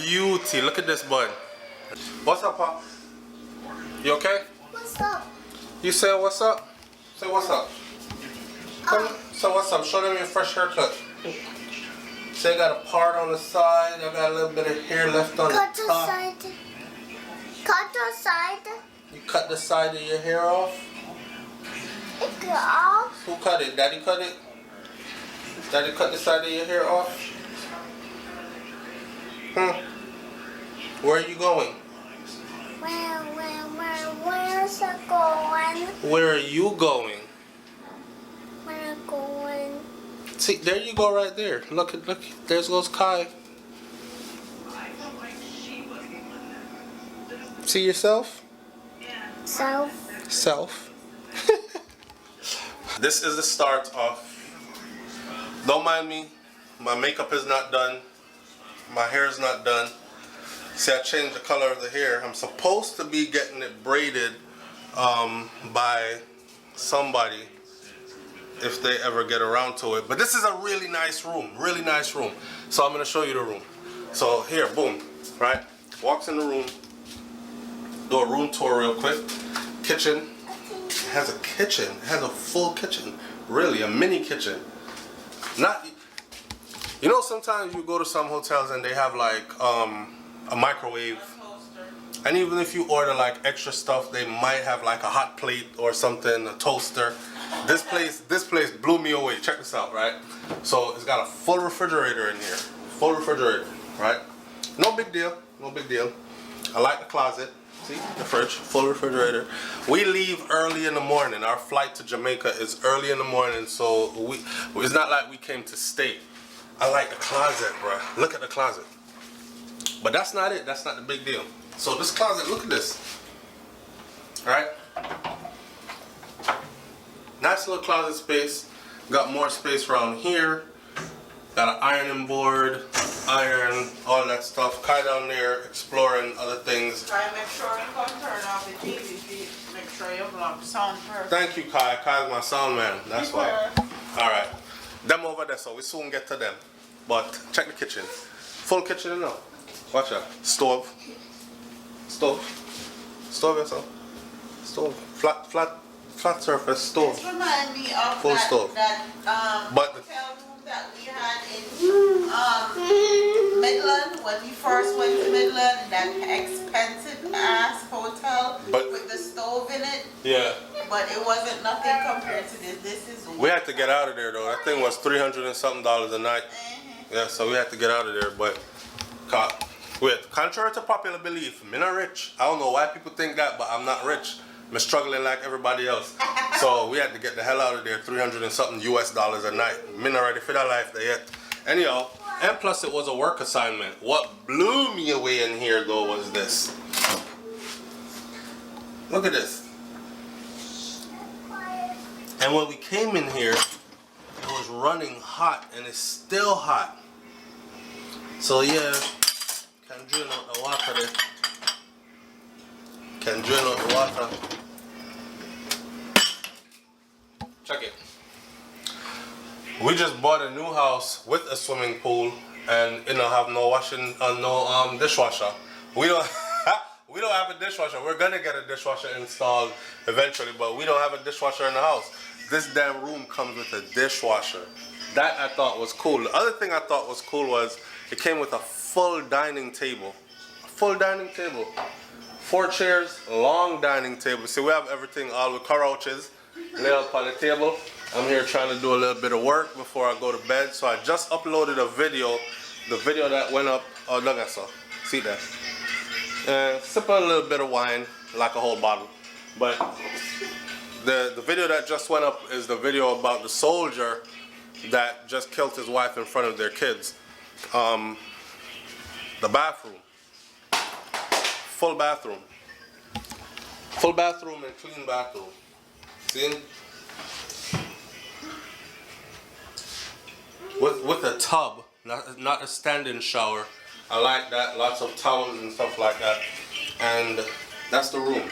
beauty. Look at this bud. What's up, Pop? You okay? What's up? You say what's up? Say what's up. Come, so what's up? Show them your fresh haircut. Say I got a part on the side. I got a little bit of hair left on the top. Cut the side. You cut the side of your hair off? Take it off. Who cut it? Daddy cut it? Daddy cut the side of your hair off? Where are you going? Where's it going? Where are you going? Where going? See, there you go right there. Look, there goes Kai. See yourself? Self. This is the start of, don't mind me, my makeup is not done, my hair is not done. See, I changed the color of the hair. I'm supposed to be getting it braided by somebody if they ever get around to it. But this is a really nice room, So I'm gonna show you the room. So here, boom, right? Walks in the room, do a room tour real quick. Kitchen, it has a kitchen, it has a full kitchen, really, a mini kitchen. Not, you know, sometimes you go to some hotels and they have like a microwave, and even if you order like extra stuff, they might have like a hot plate or something, a toaster. This place blew me away. Check this out, right? So it's got a full refrigerator in here, right? No big deal. I like the closet. See, the fridge, full refrigerator. We leave early in the morning. Our flight to Jamaica is early in the morning, so it's not like we came to stay. I like the closet, bro. Look at the closet. But that's not it. That's not the big deal. So this closet, look at this. Right? Nice little closet space. Got more space around here. Got an ironing board, iron, all that stuff. Kai down there exploring other things. Try and make sure you can turn off the TV. Make sure you block the sound first. Thank you, Kai. Kai's my sound man. That's why. Alright. Them over there, so we soon get to them. But check the kitchen. Full kitchen enough. Watch out. Stove, yourself. Stove. Flat surface stove. This reminds me of Full stove. But hotel room that we had in Midland when we first went to Midland. That expensive ass hotel with the stove in it. Yeah. But it wasn't nothing compared to this. This is. We had to get out of there though. That thing was $300 and something a night. Yeah, so we had to get out of there. But contrary to popular belief, I'm not rich. I don't know why people think that, but I'm not rich. I'm struggling like everybody else. So we had to get the hell out of there. $300 and something US a night. I'm not ready for that life there yet. Anyhow, and plus it was a work assignment. What blew me away in here though was this. Look at this. And when we came in here, it was running hot, and it's still hot. So yeah, can drain out the water there. Can drain out the water. Check it. We just bought a new house with a swimming pool, and it don't have no washing, no dishwasher. We don't have a dishwasher. We're gonna get a dishwasher installed eventually, but we don't have a dishwasher in the house. This damn room comes with a dishwasher. That I thought was cool. The other thing I thought was cool was it came with a full dining table. A full dining table. 4 chairs, long dining table. See, we have everything all with couches laid out on the table. I'm here trying to do a little bit of work before I go to bed. So I just uploaded a video. The video that went up, oh look at so. See that? Sip a little bit of wine, like a whole bottle. But the video that just went up is the video about the soldier that just killed his wife in front of their kids. The bathroom. Full bathroom. Full bathroom and clean bathroom. See? With a tub, not a stand-in shower. I like that. Lots of towels and stuff like that. And that's the room.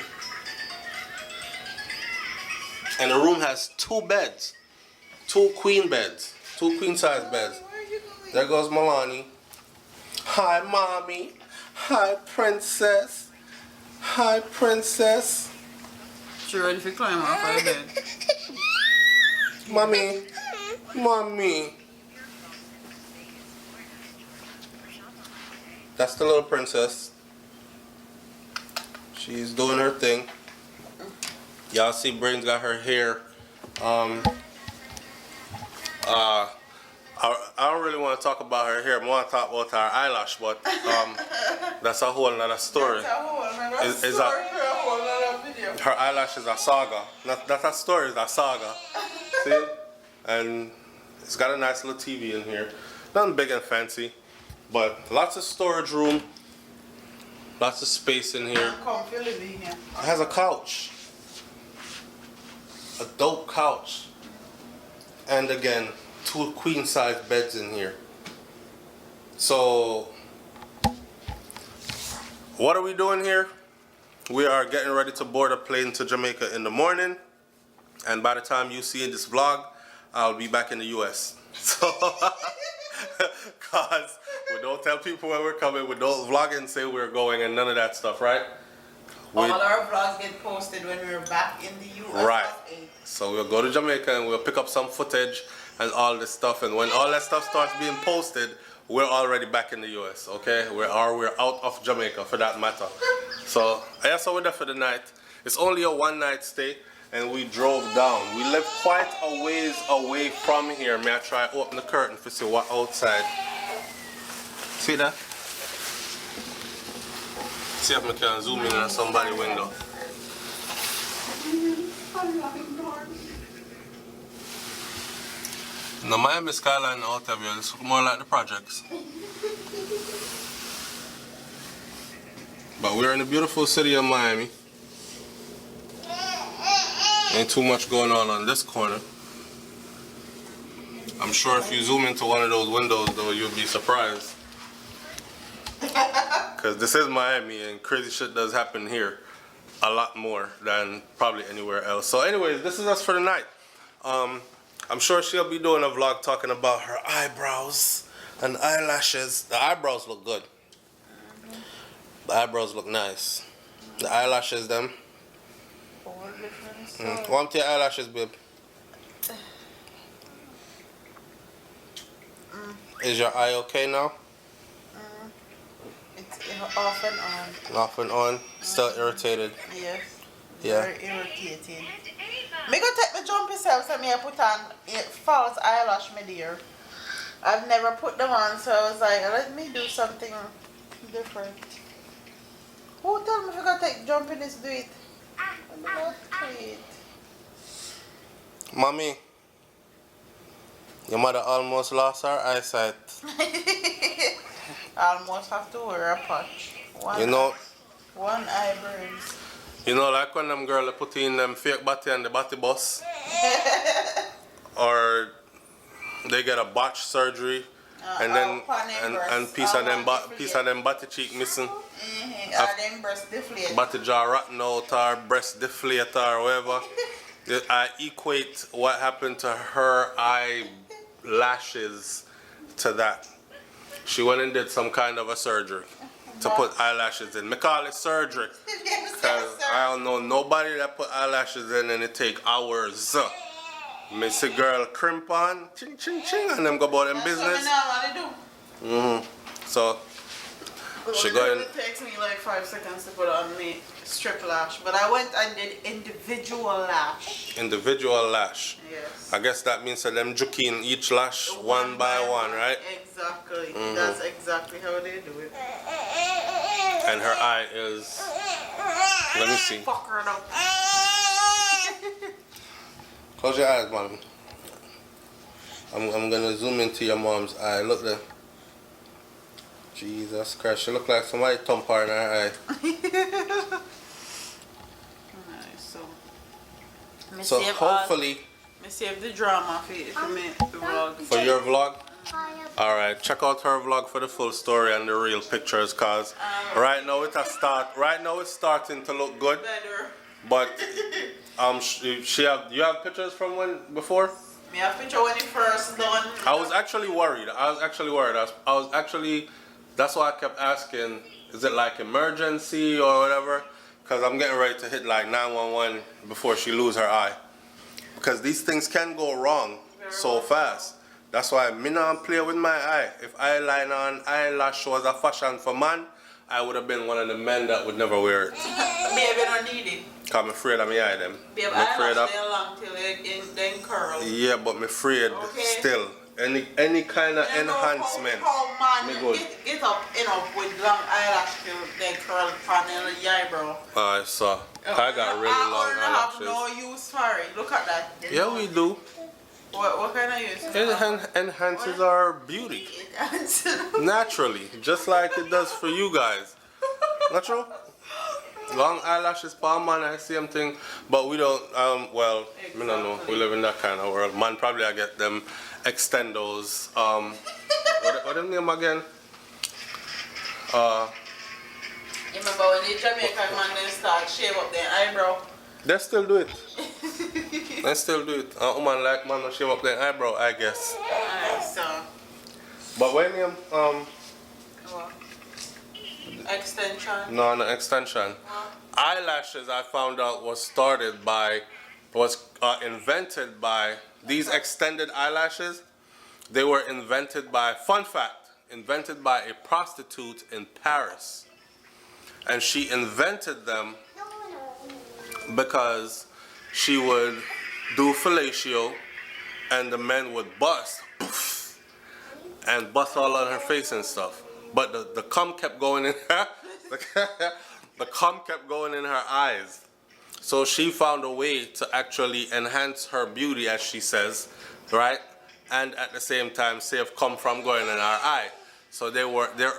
And the room has 2 beds. 2 queen beds. 2 queen size beds. There goes Milani. Hi, mommy. Hi, princess. Hi, princess. She ready to climb off of the bed. Mommy. Mommy. That's the little princess. She's doing her thing. Y'all see Brains got her hair. I don't really want to talk about her hair. I want to talk about her eyelash, but that's a whole nother story. That's a whole nother Is story for a whole nother video. Her eyelash is a saga. Not a story, it's a saga. See? And it's got a nice little TV in here. Nothing big and fancy, but lots of storage room. Lots of space in here. Comfy living here. It has a couch. A dope couch. And again, 2 queen size beds in here. So, what are we doing here? We are getting ready to board a plane to Jamaica in the morning. And by the time you see this vlog, I'll be back in the US. So, cause we don't tell people when we're coming, we don't vlog and say we're going and none of that stuff, right? All our vlogs get posted when we're back in the US. Right. So we'll go to Jamaica and we'll pick up some footage and all this stuff, and when all that stuff starts being posted, we're already back in the US, okay? We're out of Jamaica for that matter. So yeah, so we're there for the night. It's only a 1-night stay, and we drove down. We live quite a ways away from here. May I try open the curtain to see what outside? See that? See if I can zoom in on somebody's window. The Miami skyline out of here is more like the projects. But we're in the beautiful city of Miami. Ain't too much going on this corner. I'm sure if you zoom into one of those windows though, you'll be surprised. Because this is Miami and crazy shit does happen here a lot more than probably anywhere else. So anyways, this is us for the night. I'm sure she'll be doing a vlog talking about her eyebrows and eyelashes. The eyebrows look good. The eyebrows look nice. The eyelashes, them. Want your eyelashes, babe? Is your eye okay now? It's off and on. Off and on? Still irritated? Yes. Yeah. Very irritating. Me go take the jumpy self and me I put on false eyelash, my dear. I've never put them on, so I was like, let me do something different. Who told me if you gotta take jumpiness, do it? I'm not do it. Mommy, your mother almost lost her eyesight. I almost have to wear a patch. One eyebrows. You know, like when them girls put in them fake body and the body bus, or they get a botch surgery, and then and piece of them body cheek missing, or them breast deflated, body jaw rotten out, or breast deflated, or whatever. I equate what happened to her eyelashes to that. She went and did some kind of a surgery to put eyelashes in. Me call it surgery. Because I don't know nobody that put eyelashes in and it take hours. Me see girl crimp on, ching ching ching, and them go about them business. So she going. It takes me like 5 seconds to put on me strip lash, but I went and did individual lash. Individual lash. Yes. I guess that means that them juking each lash one by one, right? Exactly. That's exactly how they do it. And her eye is. Let me see. Fuck her up. Close your eyes, mommy. I'm gonna zoom into your mom's eye. Look there. Jesus Christ, she look like somebody thump her in her eye. So hopefully. Me save the drama for me the vlog. For your vlog? Alright, check out her vlog for the full story and the real pictures, cause right now it's starting to look good. Better. But you have pictures from when before? Me have picture when it first done. I was actually worried. That's why I kept asking Is it like emergency or whatever? Because I'm getting ready to hit like 911 before she lose her eye. Because these things can go wrong so fast. That's why me not play with my eye. If eyeliner and eyelash was a fashion for man, I would have been one of the men that would never wear it. Baby, don't need it. Cause I'm afraid of my eye them. Baby, I'm afraid eyelash stay long till they curl. Yeah, but I'm afraid still. Any kind of enhancement. Man, me good. get up, with long eyelash till they curl on the eyebrow. Alright, so I got really long have eyelashes. no use for it. Look at that. Yeah, we do. What kind of use? It enhances our beauty. Naturally, just like it does for you guys. Not true? Long eyelashes for a man, I see them thing, but we don't, well, I don't know, we live in that kind of world. Man, probably I get them extendos, what them name again? You remember when the Jamaican man then start shave up their eyebrow? They still do it. They still do it. A woman like man to shave up their eyebrow, I guess. So. But when you, What? Extension? no extension. Eyelashes I found out was invented by, these extended eyelashes, they were invented by, fun fact, invented by a prostitute in Paris. And she invented them because she would do fellatio and the men would bust and bust all on her face and stuff. But the cum kept going in her, the cum kept going in her eyes. So she found a way to actually enhance her beauty, as she says, right? And at the same time save cum from going in our eye. So their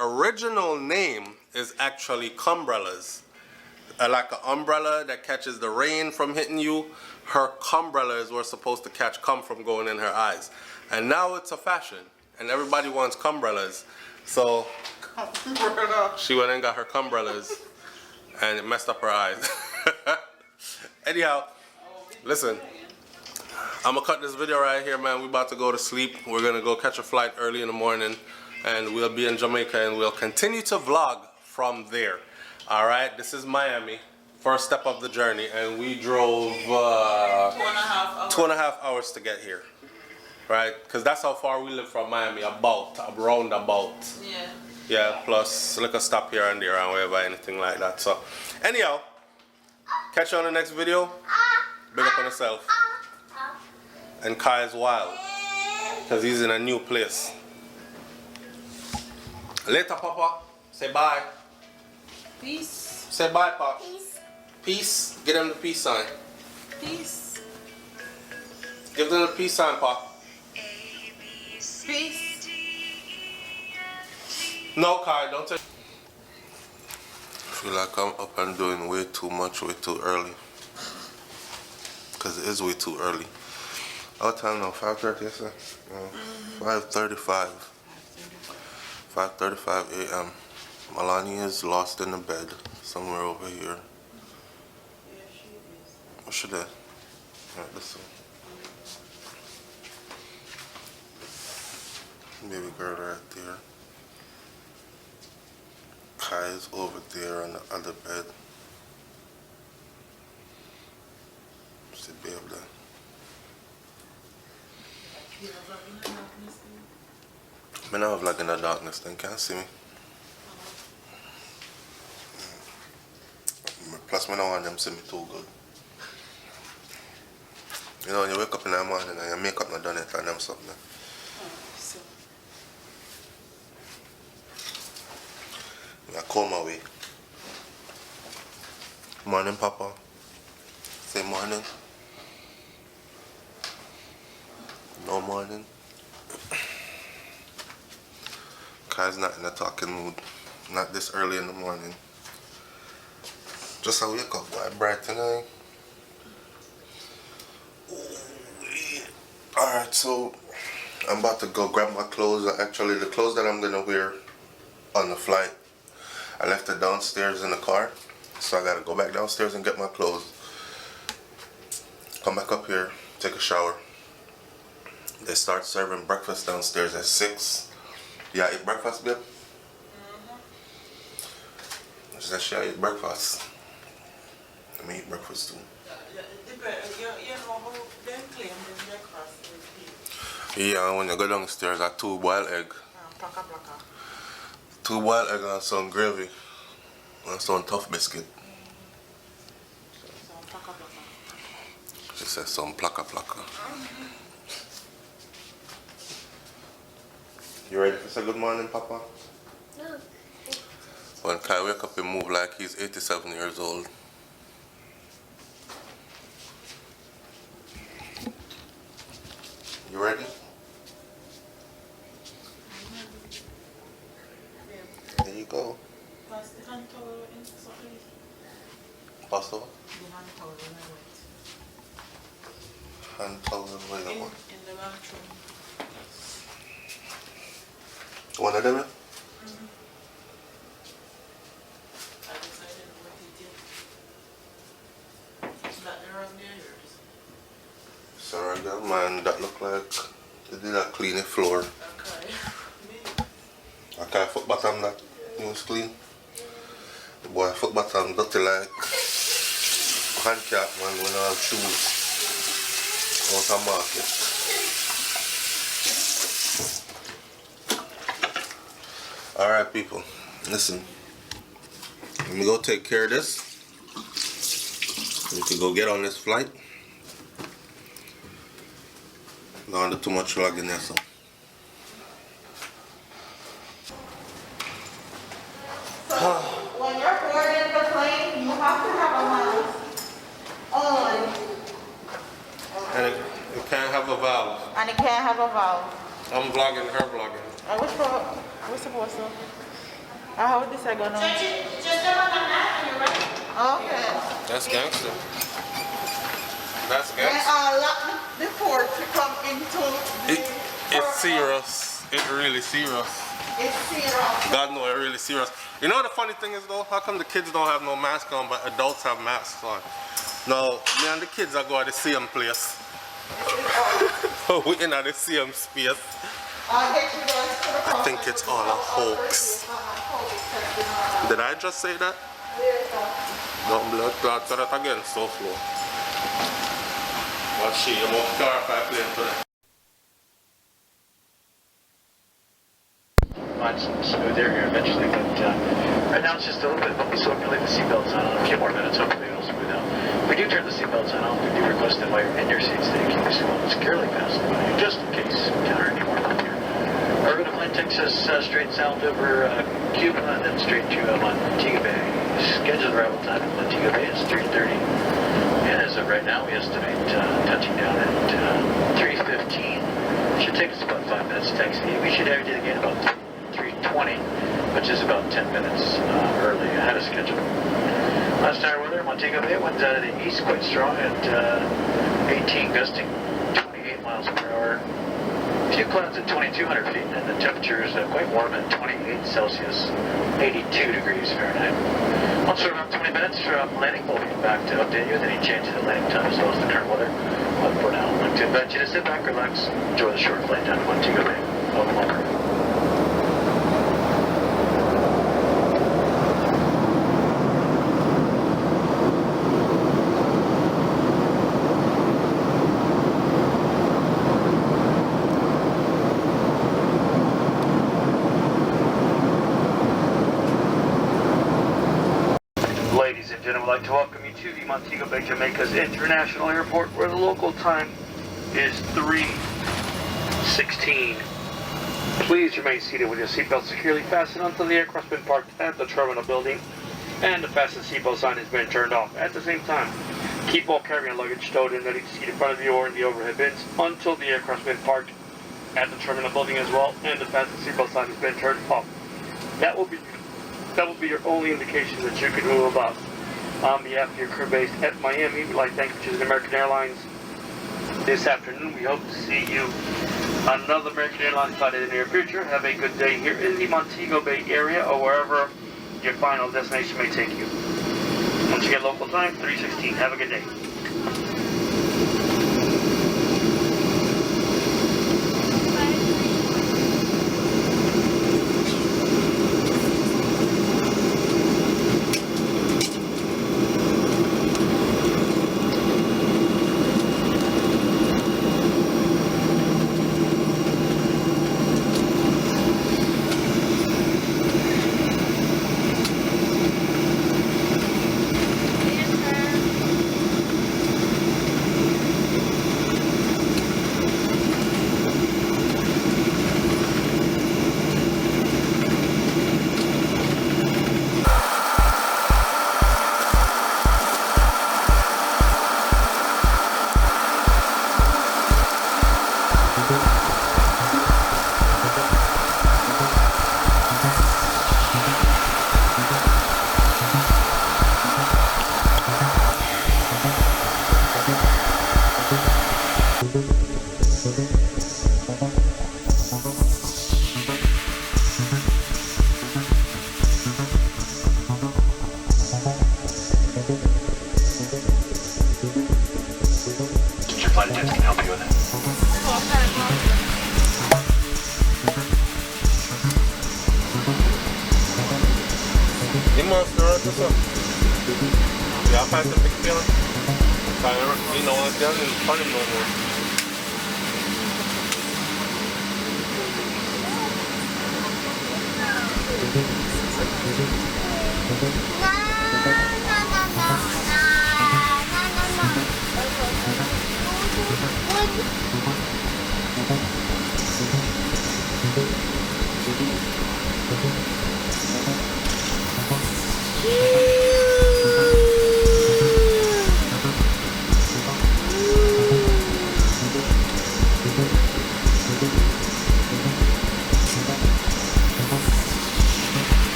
original name is actually cumbrellas. Like an umbrella that catches the rain from hitting you, her cumbrellas were supposed to catch cum from going in her eyes. And now it's a fashion, and everybody wants cumbrellas. So she went and got her cumbrellas, and it messed up her eyes. Anyhow, listen, I'm gonna cut this video right here, man. We about to go to sleep. We're gonna go catch a flight early in the morning, and we'll be in Jamaica, and we'll continue to vlog from there. All right, this is Miami, first step of the journey, and we drove 2.5 hours to get here, right? Because that's how far we live from Miami, around about. Yeah. Yeah, plus like a stop here and there and wherever, anything like that. So, anyhow, catch you on the next video. Big up on yourself. And Kai is wild, because he's in a new place. Later, Papa. Say bye. Peace. Say bye, Pop. Peace. Peace. Give them the peace sign. Peace. Give them the peace sign, Pop. Peace. No, Kai, don't take. I feel like I'm up and doing way too much, way too early. Because it is way too early. What time now? 5:30, yes, sir? 5:35. 5:35 a.m. Malani is lost in the bed somewhere over here. Yeah, she is. What should I? Alright, listen. Baby girl right there. Kai is over there on the other bed. She be able to. I don't vlog in the darkness, then can't see me. Plus, I don't want them to see me too good. You know, when you wake up in the morning and your makeup not done it and them something. I comb away. Morning, Papa. Say morning. No morning. Kai's not in a talking mood. Not this early in the morning. Just I wake up, boy, bright tonight. Alright, so I'm about to go grab my clothes. Actually, the clothes that I'm gonna wear on the flight, I left it downstairs in the car. So I gotta go back downstairs and get my clothes. Come back up here, take a shower. They start serving breakfast downstairs at 6. Yeah, eat breakfast, babe? She said she eat breakfast. Let me eat breakfast too. Yeah, when you go downstairs, I 2 boiled egg. Plaka. 2 boiled egg and some gravy. And some tough biscuit. She said some plaka. You ready to say good morning, Papa? No. When Kai wake up and move like he's 87 years old. You ready? There you go. Pass the hand towel in something. Pass over. The hand towel when I went. Hand towel where you want. In the bathroom. One of them? I decided what it did. It's not the wrong yours. Sorry, girl, man, that look like they did a clean the floor. Okay. I can't foot bottom that was clean. The boy foot bottom dirty like handicap man when I have shoes out of market. Alright people, listen. Let me go take care of this. We can go get on this flight. Don't do too much vlogging there, so. When you're boarding the plane, you have to have a mask on. And it can't have a valve. And it can't have a valve. I'm vlogging, her vlogging. I wish we're supposed to. How would this I go now? Just jump on the mat and you're ready. Okay. That's gangster. That's And gangster. lock the port to come into the It's serious. It's really serious. It's serious. God knows it's really serious. You know what the funny thing is though? How come the kids don't have no mask on but adults have masks on? No, me and the kids are going to the same place. We in the same space. I think it's all a hoax. Did I just say that? Don't blood clot to that again, SouFLo. Well, she, I'm off car if I play today. Much smoother here eventually, but right now it's just a little bit bumpy, so I'm going to leave the seatbelts on in a few more minutes. Hopefully it'll smooth out. If we do turn the seatbelts on, we do request that while you're in your seats that you keep your seatbelt securely fastened, just in case you encounter any more bump here. Our going to flight takes us straight south over Cuba and then straight to Montego Bay. Scheduled arrival time in Montego Bay is 3:30, and as of right now, we estimate touching down at 3:15. Should take us about 5 minutes to taxi. We should have you again about 3:20, which is about 10 minutes early ahead of schedule. Last hour weather, Montego Bay, winds out of the east quite strong at 18, gusting 28 miles per hour. Few clouds at 2,200 feet, and the temperature is quite warm at 28 Celsius, 82 degrees Fahrenheit. Once we're about 20 minutes from landing, we'll be back to update you with any changes in landing time as well as the current weather. But for now, I'd like to invite you to sit back, relax, enjoy the short flight down to Montego Bay. Welcome over. Ladies and gentlemen, I'd like to welcome you to the Montego Bay, Jamaica's International Airport, where the local time is 3:16. Please remain seated with your seatbelt securely fastened until the aircraft's been parked at the terminal building and the fasten seatbelt sign has been turned off. At the same time, keep all carry-on luggage stowed in each seat in front of you or in the overhead bins until the aircraft's been parked at the terminal building as well and the fasten seatbelt sign has been turned off. That will be your only indication that you can move about. On behalf of your crew based at Miami, we'd like to thank you for choosing American Airlines this afternoon. We hope to see you on another American Airlines flight in the near future. Have a good day here in the Montego Bay area or wherever your final destination may take you. Once again, local time, 3:16. Have a good day. Your flight attendants can help you with it. You must know what's up. Y'all find some big feeling? You know what's done in front of no more.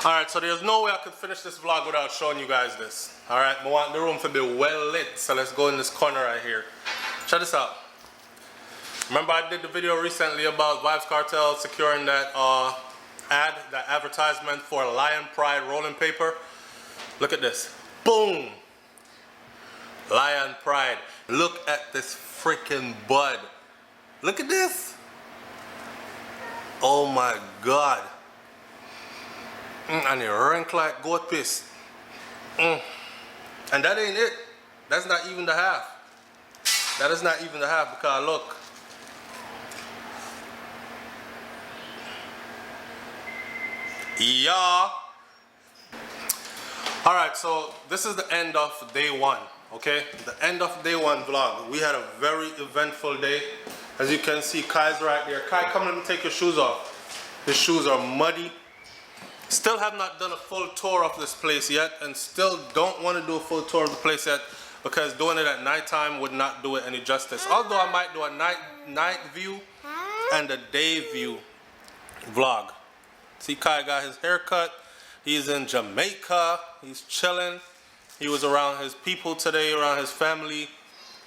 Alright, so there's no way I could finish this vlog without showing you guys this. Alright, I want the room to be well lit, so let's go in this corner right here. Check this out. Remember I did the video recently about Vibes Cartel securing that that advertisement for Lion Pride rolling paper? Look at this. Boom! Lion Pride. Look at this freaking bud. Look at this. Oh my God. And it rank like goat piss. And that ain't it. That's not even the half. That is not even the half, because look. Yeah. Alright, so this is the end of day one. Okay? The end of day one vlog. We had a very eventful day. As you can see, Kai's right there. Kai, come let me take your shoes off. His shoes are muddy. Still have not done a full tour of this place yet, and still don't want to do a full tour of the place yet, because doing it at nighttime would not do it any justice. Although I might do a night view and a day view vlog. See, Kai got his haircut. He's in Jamaica. He's chilling. He was around his people today, around his family.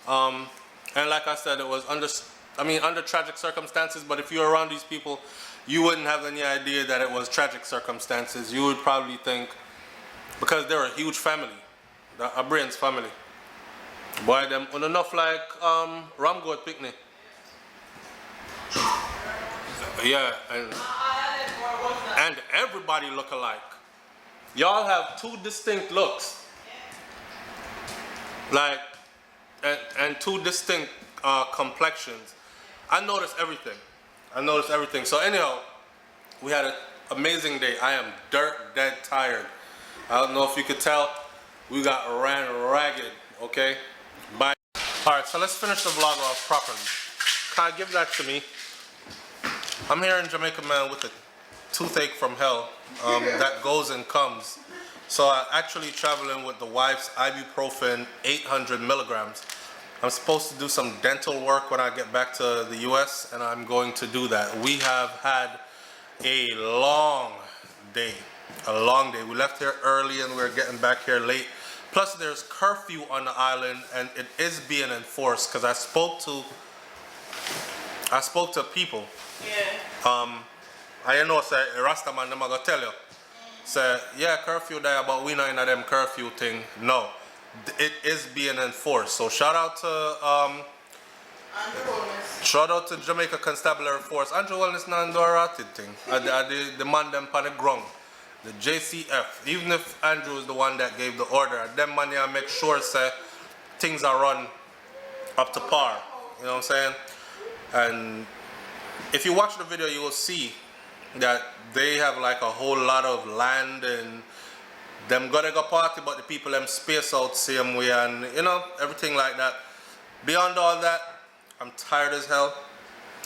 And like I said, it was under tragic circumstances, but if you're around these people, you wouldn't have any idea that it was tragic circumstances. You would probably think, because they're a huge family, a brains family. Boy, them on enough like ram goat picnic. Yeah, and everybody look alike. Y'all have two distinct looks, like, and two distinct complexions. I noticed everything. So anyhow, we had an amazing day. I am dirt dead tired. I don't know if you could tell. We got ran ragged, okay? Bye. Alright, so let's finish the vlog off properly. Kai, give that to me. I'm here in Jamaica, man, with a toothache from hell that goes and comes. So I'm actually traveling with the wife's ibuprofen 800 milligrams. I'm supposed to do some dental work when I get back to the US, and I'm going to do that. We have had a long day. We left here early and we're getting back here late. Plus there's curfew on the island, and it is being enforced, because I spoke to people. Yeah. I know say Rastaman them gonna tell you. Say, yeah, curfew there, but we not in them curfew thing. No. It is being enforced. So shout out to Jamaica Constabulary Force. Andrew Wellness not do a rotted thing. I demand them on the ground. The JCF. Even if Andrew is the one that gave the order, them money I make sure say things are run up to par. You know what I'm saying? And if you watch the video, you will see that they have like a whole lot of land and them gotta go party, but the people them space out same way, and you know, everything like that. Beyond all that, I'm tired as hell.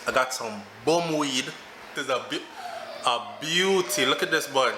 I got some bum weed. This is a beauty. Look at this bud.